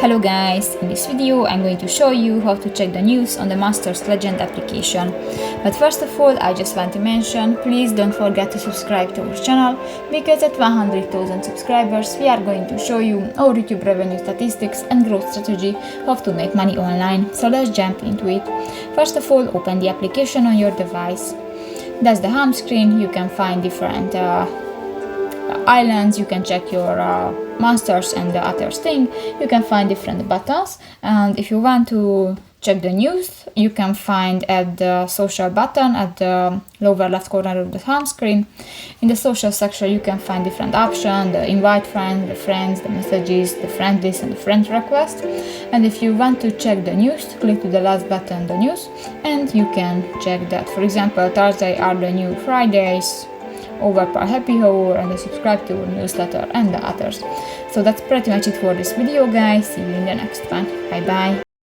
Hello guys, in this video I'm going to show you how to check the news on the Masters Legend application. But first of all, I just want to mention, please don't forget to subscribe to our channel, because at 100,000 subscribers we are going to show you our YouTube revenue statistics and growth strategy, how to make money online. So let's jump into it. First of all, open the application on your device. That's the home screen. You can find different islands, you can check your masters and the other thing. You can find different buttons, and if you want to check the news, you can find at the social button at the lower left corner of the home screen. In the social section you can find different options: the invite friends, the messages, the friend list and the friend request. And if you want to check the news, click to the last button, the news, and you can check that. For example, Thursday are the new Fridays, over per happy hour, and subscribe to our newsletter and the others. So that's pretty much it for this video guys. See you in the next one. Bye bye.